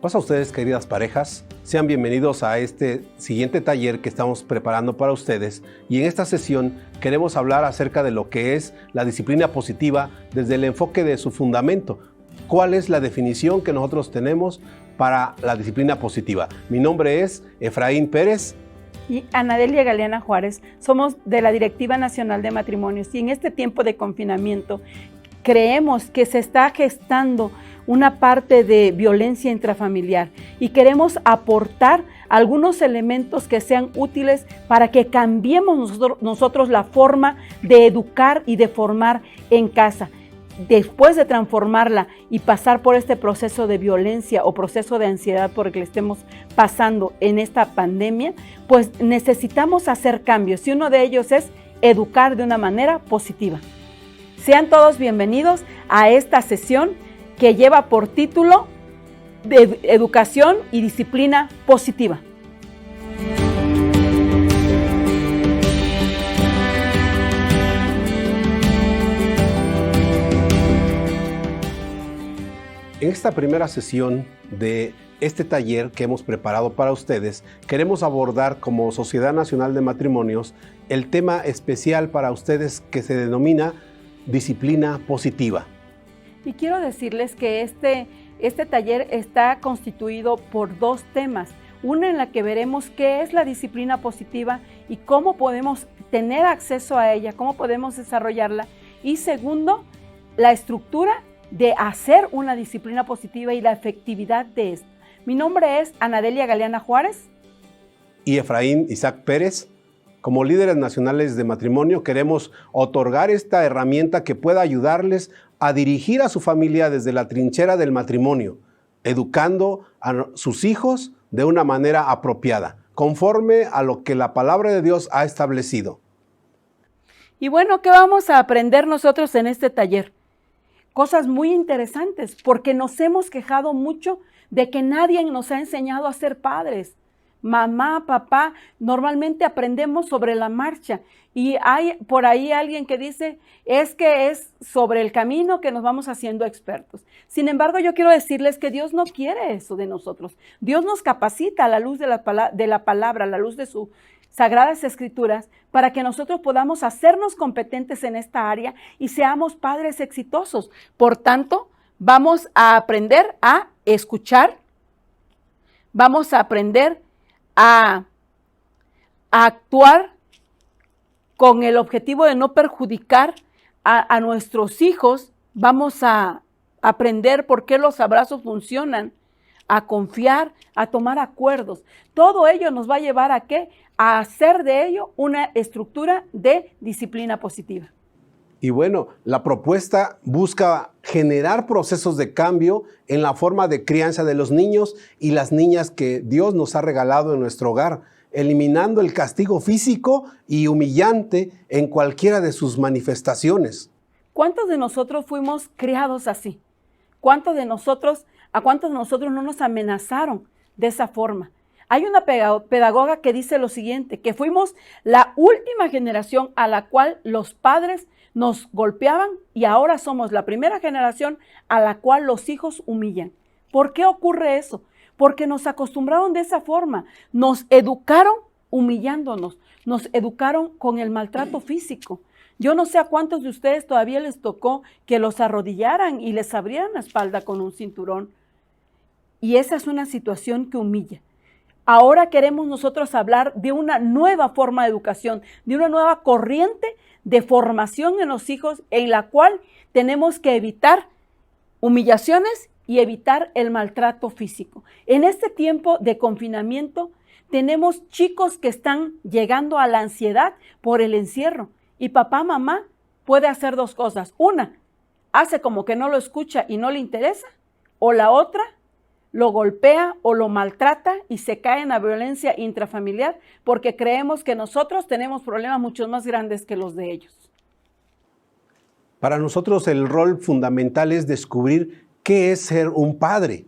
Pasa a ustedes, queridas parejas, sean bienvenidos a este siguiente taller que estamos preparando para ustedes, y en esta sesión queremos hablar acerca de lo que es la disciplina positiva desde el enfoque de su fundamento. ¿Cuál es la definición que nosotros tenemos para la disciplina positiva? Mi nombre es Efraín Pérez. Y Anadelia Galeana Juárez. Somos de la Directiva Nacional de Matrimonios, y en este tiempo de confinamiento creemos que se está gestando una parte de violencia intrafamiliar y queremos aportar algunos elementos que sean útiles para que cambiemos nosotros la forma de educar y de formar en casa. Después de transformarla y pasar por este proceso de violencia o proceso de ansiedad por el que estemos pasando en esta pandemia, pues necesitamos hacer cambios, y uno de ellos es educar de una manera positiva. Sean todos bienvenidos a esta sesión que lleva por título de Educación y Disciplina Positiva. En esta primera sesión de este taller que hemos preparado para ustedes, queremos abordar como Sociedad Nacional de Matrimonios el tema especial para ustedes que se denomina disciplina positiva. Y quiero decirles que este taller está constituido por dos temas. Una en la que veremos qué es la disciplina positiva y cómo podemos tener acceso a ella, cómo podemos desarrollarla. Y segundo, la estructura de hacer una disciplina positiva y la efectividad de esto. Mi nombre es Anadelia Galeana Juárez. Y Efraín Isaac Pérez. Como líderes nacionales de matrimonio, queremos otorgar esta herramienta que pueda ayudarles a dirigir a su familia desde la trinchera del matrimonio, educando a sus hijos de una manera apropiada, conforme a lo que la palabra de Dios ha establecido. Y bueno, ¿qué vamos a aprender nosotros en este taller? Cosas muy interesantes, porque nos hemos quejado mucho de que nadie nos ha enseñado a ser padres. Mamá, papá, normalmente aprendemos sobre la marcha, y hay por ahí alguien que dice que es sobre el camino que nos vamos haciendo expertos. Sin embargo, yo quiero decirles que Dios no quiere eso de nosotros. Dios nos capacita a la luz de la palabra, a la luz de sus Sagradas Escrituras, para que nosotros podamos hacernos competentes en esta área y seamos padres exitosos. Por tanto, vamos a aprender a escuchar, vamos a aprender a actuar con el objetivo de no perjudicar a nuestros hijos. Vamos a aprender por qué los abrazos funcionan, a confiar, a tomar acuerdos. Todo ello nos va a llevar a ¿qué? A hacer de ello una estructura de disciplina positiva. Y bueno, la propuesta busca generar procesos de cambio en la forma de crianza de los niños y las niñas que Dios nos ha regalado en nuestro hogar, eliminando el castigo físico y humillante en cualquiera de sus manifestaciones. ¿Cuántos de nosotros fuimos criados así? ¿A cuántos de nosotros no nos amenazaron de esa forma? Hay una pedagoga que dice lo siguiente, que fuimos la última generación a la cual los padres nos golpeaban, y ahora somos la primera generación a la cual los hijos humillan. ¿Por qué ocurre eso? Porque nos acostumbraron de esa forma, nos educaron humillándonos, nos educaron con el maltrato físico. Yo no sé a cuántos de ustedes todavía les tocó que los arrodillaran y les abrieran la espalda con un cinturón. Y esa es una situación que humilla. Ahora queremos nosotros hablar de una nueva forma de educación, de una nueva corriente de formación en los hijos, en la cual tenemos que evitar humillaciones y evitar el maltrato físico. En este tiempo de confinamiento tenemos chicos que están llegando a la ansiedad por el encierro, y papá, mamá puede hacer dos cosas. Una, hace como que no lo escucha y no le interesa, o la otra, lo golpea o lo maltrata y se cae en la violencia intrafamiliar, porque creemos que nosotros tenemos problemas mucho más grandes que los de ellos. Para nosotros el rol fundamental es descubrir qué es ser un padre.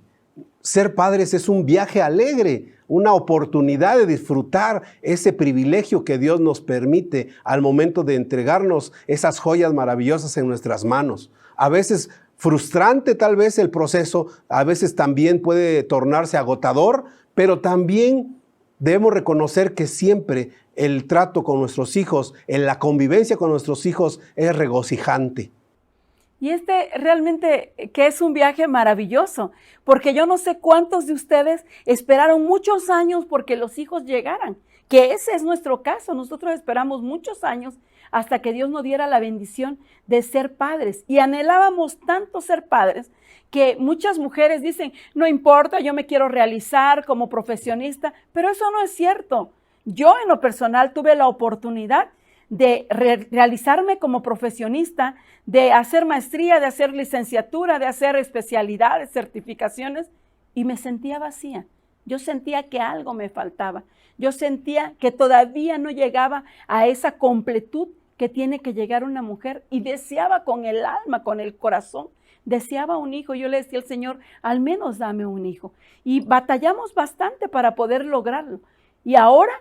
Ser padres es un viaje alegre, una oportunidad de disfrutar ese privilegio que Dios nos permite al momento de entregarnos esas joyas maravillosas en nuestras manos. A veces frustrante tal vez el proceso, a veces también puede tornarse agotador, pero también debemos reconocer que siempre el trato con nuestros hijos, en la convivencia con nuestros hijos es regocijante. Y realmente que es un viaje maravilloso, porque yo no sé cuántos de ustedes esperaron muchos años porque los hijos llegaran, que ese es nuestro caso. Nosotros esperamos muchos años hasta que Dios nos diera la bendición de ser padres. Y anhelábamos tanto ser padres que muchas mujeres dicen, no importa, yo me quiero realizar como profesionista, pero eso no es cierto. Yo en lo personal tuve la oportunidad de realizarme como profesionista, de hacer maestría, de hacer licenciatura, de hacer especialidades, certificaciones, y me sentía vacía. Yo sentía que algo me faltaba. Yo sentía que todavía no llegaba a esa completud que tiene que llegar una mujer, y deseaba con el alma, con el corazón, deseaba un hijo. Yo le decía al Señor, al menos dame un hijo. Y batallamos bastante para poder lograrlo. Y ahora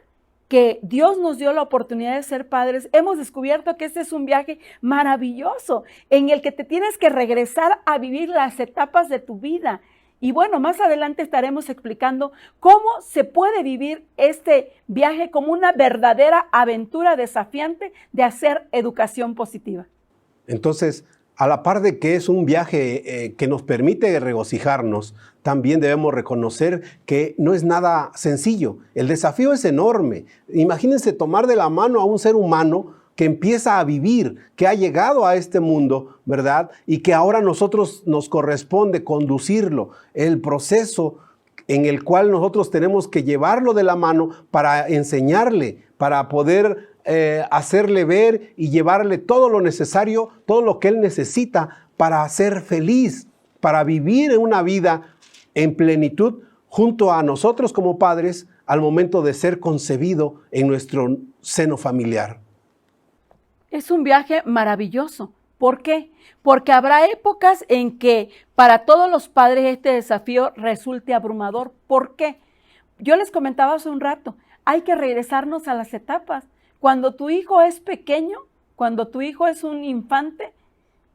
que Dios nos dio la oportunidad de ser padres, hemos descubierto que este es un viaje maravilloso en el que te tienes que regresar a vivir las etapas de tu vida. Y bueno, más adelante estaremos explicando cómo se puede vivir este viaje como una verdadera aventura desafiante de hacer educación positiva. Entonces, a la par de que es un viaje que nos permite regocijarnos, también debemos reconocer que no es nada sencillo. El desafío es enorme. Imagínense tomar de la mano a un ser humano que empieza a vivir, que ha llegado a este mundo, ¿verdad? Y que ahora nosotros nos corresponde conducirlo, el proceso en el cual nosotros tenemos que llevarlo de la mano para enseñarle, para poder hacerle ver y llevarle todo lo necesario, todo lo que él necesita para ser feliz, para vivir una vida en plenitud junto a nosotros como padres al momento de ser concebido en nuestro seno familiar. Es un viaje maravilloso. ¿Por qué? Porque habrá épocas en que para todos los padres este desafío resulte abrumador. ¿Por qué? Yo les comentaba hace un rato, hay que regresarnos a las etapas. Cuando tu hijo es pequeño, cuando tu hijo es un infante,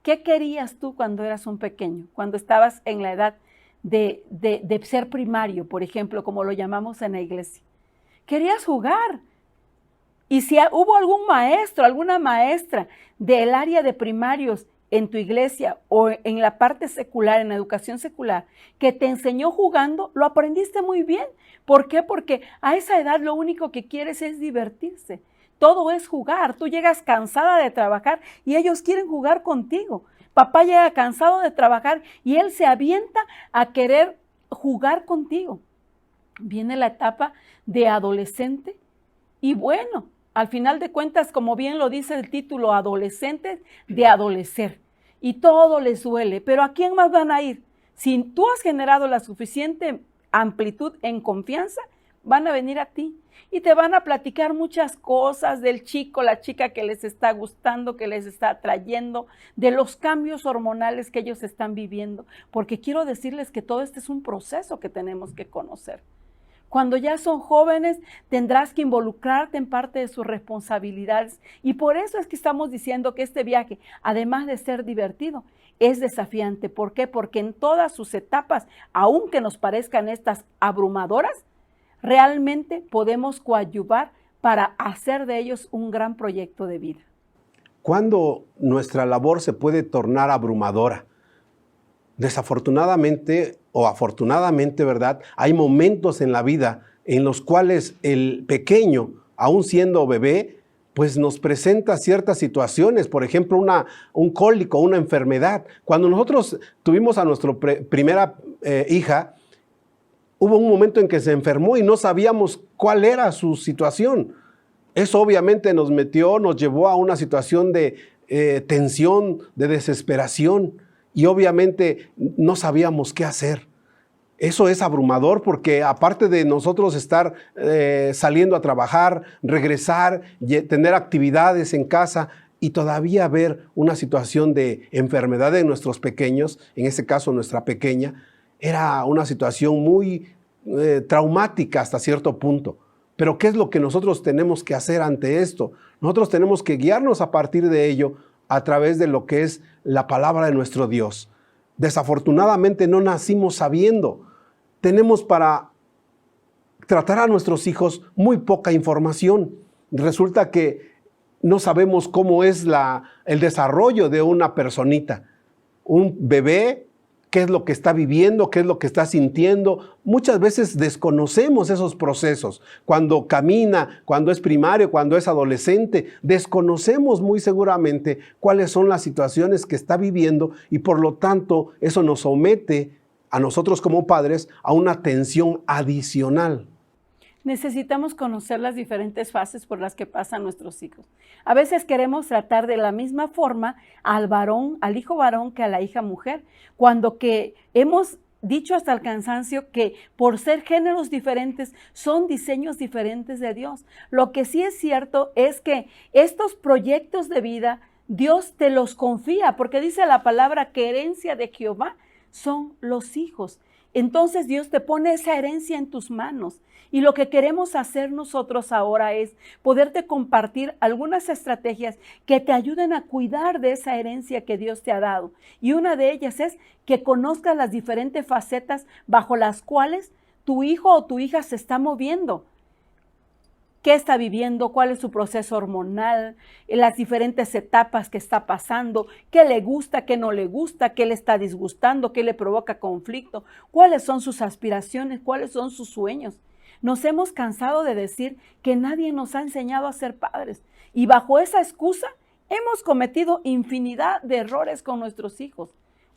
¿qué querías tú cuando eras un pequeño? Cuando estabas en la edad de ser primario, por ejemplo, como lo llamamos en la iglesia. Querías jugar. Y si hubo algún maestro, alguna maestra del área de primarios en tu iglesia o en la parte secular, en la educación secular, que te enseñó jugando, lo aprendiste muy bien. ¿Por qué? Porque a esa edad lo único que quieres es divertirse. Todo es jugar. Tú llegas cansada de trabajar y ellos quieren jugar contigo. Papá llega cansado de trabajar y él se avienta a querer jugar contigo. Viene la etapa de adolescente y bueno, al final de cuentas, como bien lo dice el título, adolescentes de adolecer. Y todo les duele. Pero ¿a quién más van a ir? Si tú has generado la suficiente amplitud en confianza, van a venir a ti. Y te van a platicar muchas cosas del chico, la chica que les está gustando, que les está atrayendo, de los cambios hormonales que ellos están viviendo. Porque quiero decirles que todo este es un proceso que tenemos que conocer. Cuando ya son jóvenes, tendrás que involucrarte en parte de sus responsabilidades. Y por eso es que estamos diciendo que este viaje, además de ser divertido, es desafiante. ¿Por qué? Porque en todas sus etapas, aunque nos parezcan estas abrumadoras, realmente podemos coadyuvar para hacer de ellos un gran proyecto de vida. ¿Cuándo nuestra labor se puede tornar abrumadora? Desafortunadamente o afortunadamente, ¿verdad? Hay momentos en la vida en los cuales el pequeño, aún siendo bebé, pues nos presenta ciertas situaciones, por ejemplo, un cólico, una enfermedad. Cuando nosotros tuvimos a nuestra primera hija, hubo un momento en que se enfermó y no sabíamos cuál era su situación. Eso obviamente nos llevó a una situación de tensión, de desesperación. Y obviamente no sabíamos qué hacer. Eso es abrumador porque aparte de nosotros estar saliendo a trabajar, regresar, tener actividades en casa y todavía ver una situación de enfermedad de nuestros pequeños, en este caso nuestra pequeña, era una situación muy traumática hasta cierto punto. Pero ¿qué es lo que nosotros tenemos que hacer ante esto? Nosotros tenemos que guiarnos a partir de ello a través de lo que es la palabra de nuestro Dios. Desafortunadamente no nacimos sabiendo. Tenemos para tratar a nuestros hijos muy poca información. Resulta que no sabemos cómo es el desarrollo de una personita. Un bebé, qué es lo que está viviendo, qué es lo que está sintiendo. Muchas veces desconocemos esos procesos. Cuando camina, cuando es primario, cuando es adolescente, desconocemos muy seguramente cuáles son las situaciones que está viviendo y por lo tanto eso nos somete a nosotros como padres a una tensión adicional. Necesitamos conocer las diferentes fases por las que pasan nuestros hijos. A veces queremos tratar de la misma forma al varón, al hijo varón que a la hija mujer, cuando que hemos dicho hasta el cansancio que por ser géneros diferentes son diseños diferentes de Dios. Lo que sí es cierto es que estos proyectos de vida Dios te los confía, porque dice la palabra que herencia de Jehová son los hijos. Entonces Dios te pone esa herencia en tus manos. Y lo que queremos hacer nosotros ahora es poderte compartir algunas estrategias que te ayuden a cuidar de esa herencia que Dios te ha dado. Y una de ellas es que conozcas las diferentes facetas bajo las cuales tu hijo o tu hija se está moviendo. ¿Qué está viviendo? ¿Cuál es su proceso hormonal? Las diferentes etapas que está pasando. ¿Qué le gusta? ¿Qué no le gusta? ¿Qué le está disgustando? ¿Qué le provoca conflicto? ¿Cuáles son sus aspiraciones? ¿Cuáles son sus sueños? Nos hemos cansado de decir que nadie nos ha enseñado a ser padres. Y bajo esa excusa hemos cometido infinidad de errores con nuestros hijos,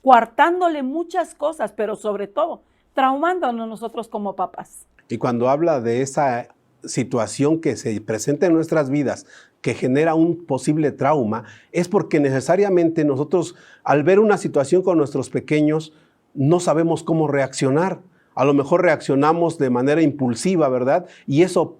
coartándole muchas cosas, pero sobre todo traumándonos nosotros como papás. Y cuando habla de esa situación que se presenta en nuestras vidas, que genera un posible trauma, es porque necesariamente nosotros, al ver una situación con nuestros pequeños, no sabemos cómo reaccionar. A lo mejor reaccionamos de manera impulsiva, ¿verdad? Y eso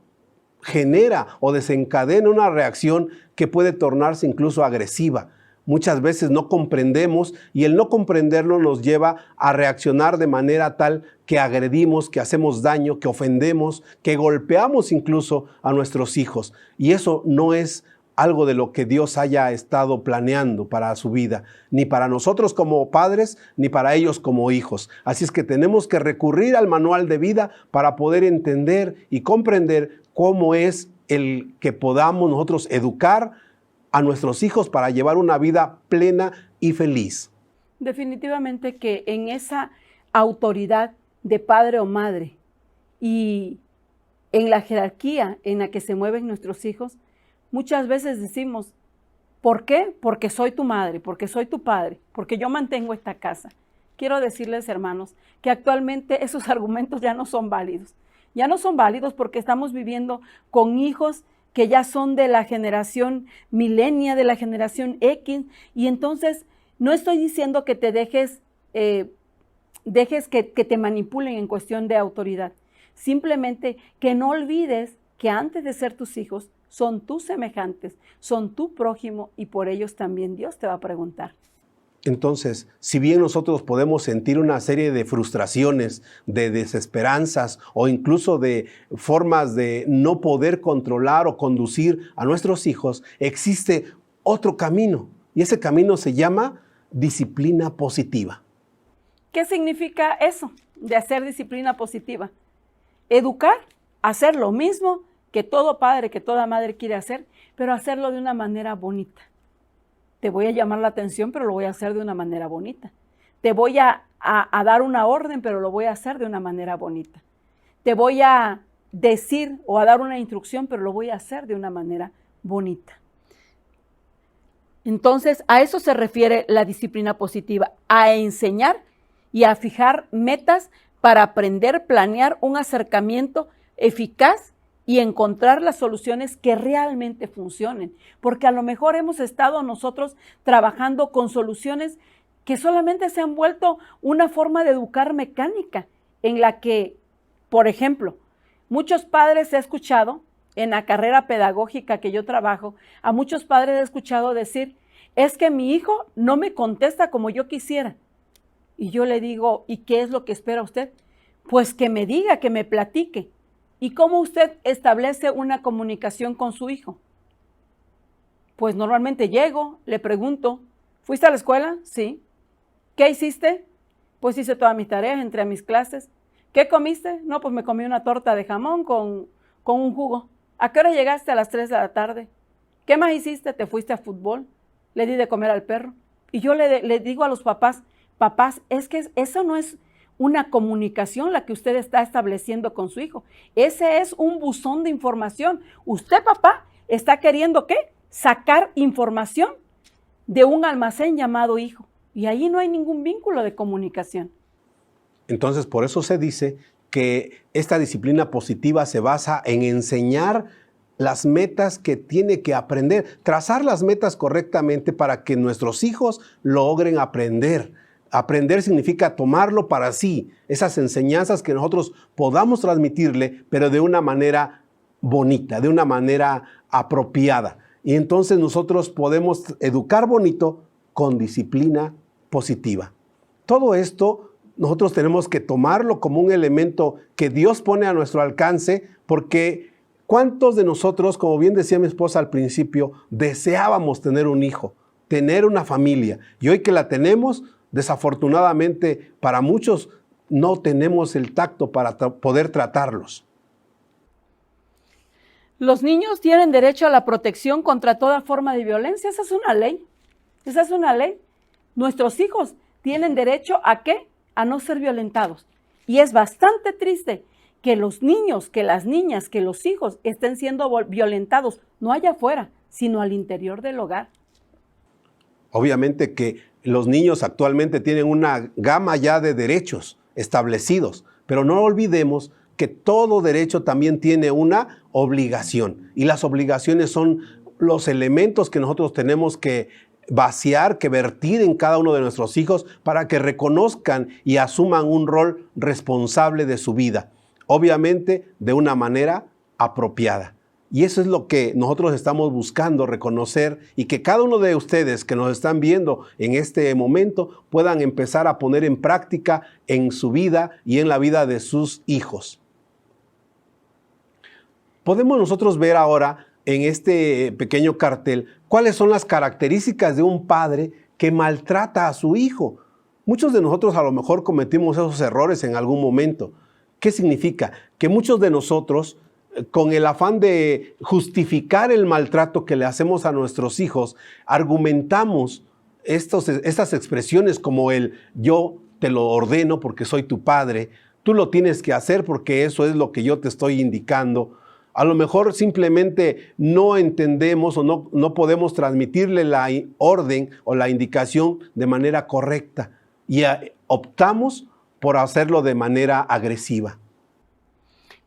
genera o desencadena una reacción que puede tornarse incluso agresiva. Muchas veces no comprendemos y el no comprenderlo nos lleva a reaccionar de manera tal que agredimos, que hacemos daño, que ofendemos, que golpeamos incluso a nuestros hijos. Y eso no es algo de lo que Dios haya estado planeando para su vida, ni para nosotros como padres, ni para ellos como hijos. Así es que tenemos que recurrir al manual de vida para poder entender y comprender cómo es el que podamos nosotros educar a nuestros hijos para llevar una vida plena y feliz. Definitivamente que en esa autoridad de padre o madre y en la jerarquía en la que se mueven nuestros hijos, muchas veces decimos, ¿por qué? Porque soy tu madre, porque soy tu padre, porque yo mantengo esta casa. Quiero decirles, hermanos, que actualmente esos argumentos ya no son válidos. Ya no son válidos porque estamos viviendo con hijos que ya son de la generación milenia, de la generación X, y entonces no estoy diciendo que te dejes que te manipulen en cuestión de autoridad. Simplemente que no olvides que antes de ser tus hijos, son tus semejantes, son tu prójimo y por ellos también Dios te va a preguntar. Entonces, si bien nosotros podemos sentir una serie de frustraciones, de desesperanzas o incluso de formas de no poder controlar o conducir a nuestros hijos, existe otro camino y ese camino se llama disciplina positiva. ¿Qué significa eso de hacer disciplina positiva? Educar, hacer lo mismo que todo padre, que toda madre quiere hacer, pero hacerlo de una manera bonita. Te voy a llamar la atención, pero lo voy a hacer de una manera bonita. Te voy a dar una orden, pero lo voy a hacer de una manera bonita. Te voy a decir o a dar una instrucción, pero lo voy a hacer de una manera bonita. Entonces, a eso se refiere la disciplina positiva, a enseñar y a fijar metas para aprender, planear un acercamiento eficaz y encontrar las soluciones que realmente funcionen. Porque a lo mejor hemos estado nosotros trabajando con soluciones que solamente se han vuelto una forma de educar mecánica, en la que, por ejemplo, muchos padres he escuchado, en la carrera pedagógica que yo trabajo, a muchos padres he escuchado decir, es que mi hijo no me contesta como yo quisiera. Y yo le digo, ¿y qué es lo que espera usted? Pues que me diga, que me platique. ¿Y cómo usted establece una comunicación con su hijo? Pues normalmente llego, le pregunto, ¿fuiste a la escuela? Sí. ¿Qué hiciste? Pues hice todas mis tareas, entré a mis clases. ¿Qué comiste? No, pues me comí una torta de jamón con un jugo. ¿A qué hora llegaste? A las 3 de la tarde. ¿Qué más hiciste? Te fuiste a fútbol. Le di de comer al perro. Y yo le digo a los papás, es que eso no es una comunicación la que usted está estableciendo con su hijo. Ese es un buzón de información. Usted, papá, está queriendo, ¿qué? Sacar información de un almacén llamado hijo. Y ahí no hay ningún vínculo de comunicación. Entonces, por eso se dice que esta disciplina positiva se basa en enseñar las metas que tiene que aprender, trazar las metas correctamente para que nuestros hijos logren aprender. Aprender significa tomarlo para sí, esas enseñanzas que nosotros podamos transmitirle, pero de una manera bonita, de una manera apropiada. Y entonces nosotros podemos educar bonito con disciplina positiva. Todo esto nosotros tenemos que tomarlo como un elemento que Dios pone a nuestro alcance, porque ¿cuántos de nosotros, como bien decía mi esposa al principio, deseábamos tener un hijo, tener una familia? Y hoy que la tenemos, desafortunadamente para muchos no tenemos el tacto para poder tratarlos. Los niños tienen derecho a la protección contra toda forma de violencia. Esa es una ley. Esa es una ley. Nuestros hijos tienen derecho ¿a qué? A no ser violentados. Y es bastante triste que los niños, que las niñas, que los hijos estén siendo violentados, no allá afuera, sino al interior del hogar. Obviamente que los niños actualmente tienen una gama ya de derechos establecidos, pero no olvidemos que todo derecho también tiene una obligación, y las obligaciones son los elementos que nosotros tenemos que vaciar, que vertir en cada uno de nuestros hijos para que reconozcan y asuman un rol responsable de su vida, obviamente de una manera apropiada. Y eso es lo que nosotros estamos buscando reconocer, y que cada uno de ustedes que nos están viendo en este momento puedan empezar a poner en práctica en su vida y en la vida de sus hijos. Podemos nosotros ver ahora en este pequeño cartel cuáles son las características de un padre que maltrata a su hijo. Muchos de nosotros a lo mejor cometimos esos errores en algún momento. ¿Qué significa? Que muchos de nosotros, con el afán de justificar el maltrato que le hacemos a nuestros hijos, argumentamos estas expresiones como el yo te lo ordeno porque soy tu padre, tú lo tienes que hacer porque eso es lo que yo te estoy indicando. A lo mejor simplemente no entendemos o no podemos transmitirle la orden o la indicación de manera correcta y optamos por hacerlo de manera agresiva.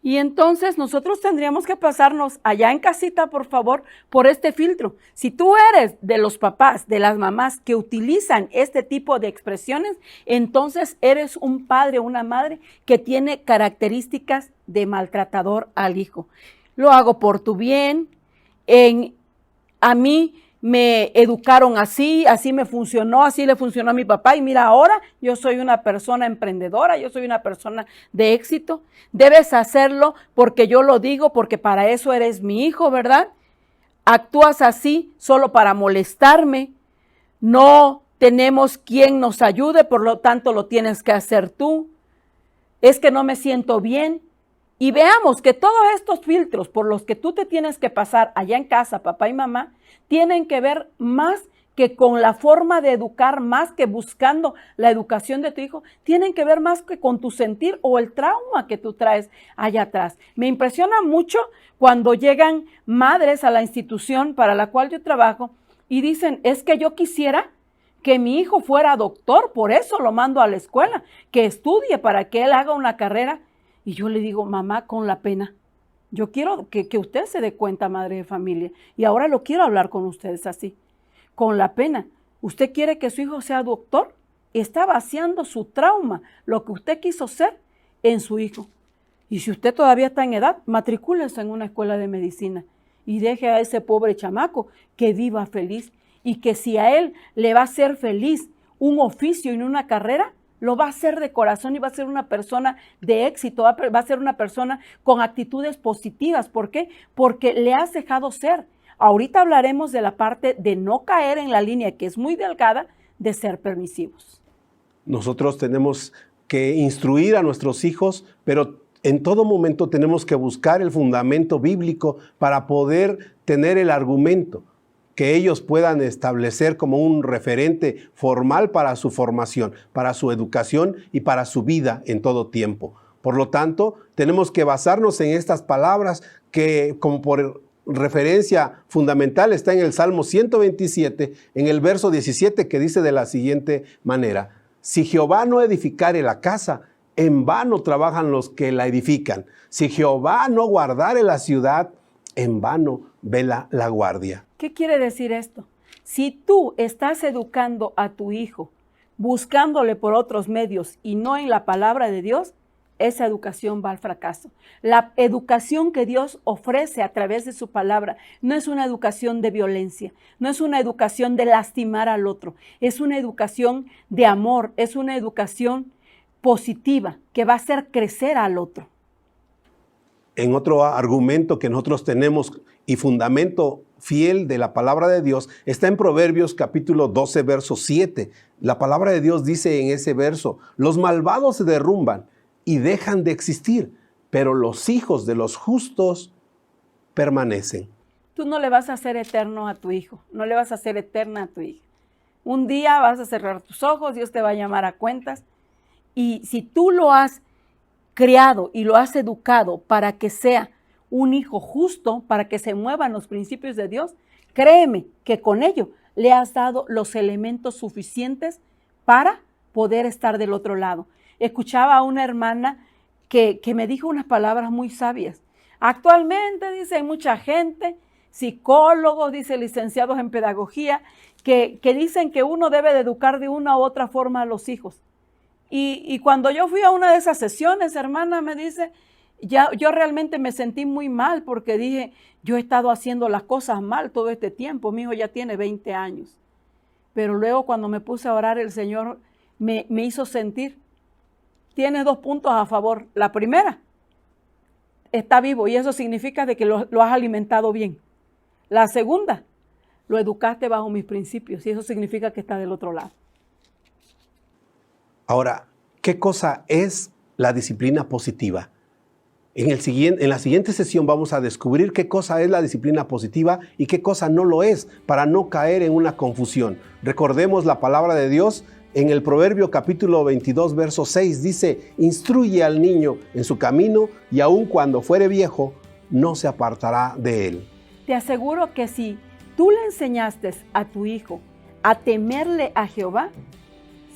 Y entonces nosotros tendríamos que pasarnos allá en casita, por favor, por este filtro. Si tú eres de los papás, de las mamás que utilizan este tipo de expresiones, entonces eres un padre o una madre que tiene características de maltratador al hijo. Lo hago por tu bien, a mí me educaron así me funcionó, así le funcionó a mi papá y mira ahora yo soy una persona emprendedora, yo soy una persona de éxito. Debes hacerlo porque yo lo digo, porque para eso eres mi hijo, ¿verdad? Actúas así solo para molestarme, no tenemos quien nos ayude, por lo tanto lo tienes que hacer tú. Es que no me siento bien. Y veamos que todos estos filtros por los que tú te tienes que pasar allá en casa, papá y mamá, tienen que ver más que con la forma de educar, más que buscando la educación de tu hijo, tienen que ver más que con tu sentir o el trauma que tú traes allá atrás. Me impresiona mucho cuando llegan madres a la institución para la cual yo trabajo y dicen, es que yo quisiera que mi hijo fuera doctor, por eso lo mando a la escuela, que estudie para que él haga una carrera. Y yo le digo, mamá, con la pena, yo quiero que usted se dé cuenta, madre de familia, y ahora lo quiero hablar con ustedes así, con la pena. ¿Usted quiere que su hijo sea doctor? Está vaciando su trauma, lo que usted quiso ser, en su hijo. Y si usted todavía está en edad, matricúlese en una escuela de medicina y deje a ese pobre chamaco que viva feliz, y que si a él le va a ser feliz un oficio y no una carrera, lo va a hacer de corazón y va a ser una persona de éxito, va a ser una persona con actitudes positivas. ¿Por qué? Porque le has dejado ser. Ahorita hablaremos de la parte de no caer en la línea, que es muy delgada, de ser permisivos. Nosotros tenemos que instruir a nuestros hijos, pero en todo momento tenemos que buscar el fundamento bíblico para poder tener el argumento que ellos puedan establecer como un referente formal para su formación, para su educación y para su vida en todo tiempo. Por lo tanto, tenemos que basarnos en estas palabras que, como por referencia fundamental, está en el Salmo 127, en el verso 17, que dice de la siguiente manera: si Jehová no edificare la casa, en vano trabajan los que la edifican. Si Jehová no guardare la ciudad, en vano vela la guardia. ¿Qué quiere decir esto? Si tú estás educando a tu hijo, buscándole por otros medios y no en la palabra de Dios, esa educación va al fracaso. La educación que Dios ofrece a través de su palabra no es una educación de violencia, no es una educación de lastimar al otro, es una educación de amor, es una educación positiva que va a hacer crecer al otro. En otro argumento que nosotros tenemos y fundamento fiel de la palabra de Dios está en Proverbios capítulo 12, verso 7. La palabra de Dios dice en ese verso: los malvados se derrumban y dejan de existir, pero los hijos de los justos permanecen. Tú no le vas a hacer eterno a tu hijo, no le vas a hacer eterna a tu hija. Un día vas a cerrar tus ojos, Dios te va a llamar a cuentas, y si tú lo has criado y lo has educado para que sea un hijo justo, para que se muevan los principios de Dios, créeme que con ello le has dado los elementos suficientes para poder estar del otro lado. Escuchaba a una hermana que me dijo unas palabras muy sabias. Actualmente, dice, hay mucha gente, psicólogos, dice, licenciados en pedagogía, que dicen que uno debe de educar de una u otra forma a los hijos. Y cuando yo fui a una de esas sesiones, hermana, me dice, yo realmente me sentí muy mal porque dije, yo he estado haciendo las cosas mal todo este tiempo, mi hijo ya tiene 20 años. Pero luego cuando me puse a orar, el Señor me hizo sentir, tienes 2 puntos a favor. La primera, está vivo y eso significa de que lo has alimentado bien. La segunda, lo educaste bajo mis principios y eso significa que está del otro lado. Ahora, ¿qué cosa es la disciplina positiva? En la siguiente sesión vamos a descubrir qué cosa es la disciplina positiva y qué cosa no lo es, para no caer en una confusión. Recordemos la palabra de Dios en el Proverbio capítulo 22, verso 6, dice: instruye al niño en su camino y aun cuando fuere viejo, no se apartará de él. Te aseguro que si tú le enseñaste a tu hijo a temerle a Jehová,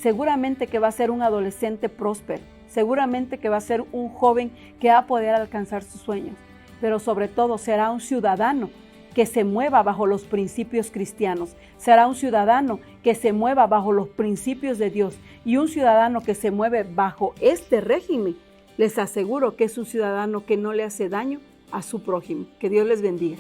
seguramente que va a ser un adolescente próspero, seguramente que va a ser un joven que va a poder alcanzar sus sueños, pero sobre todo será un ciudadano que se mueva bajo los principios cristianos, será un ciudadano que se mueva bajo los principios de Dios, y un ciudadano que se mueve bajo este régimen, les aseguro que es un ciudadano que no le hace daño a su prójimo. Que Dios les bendiga.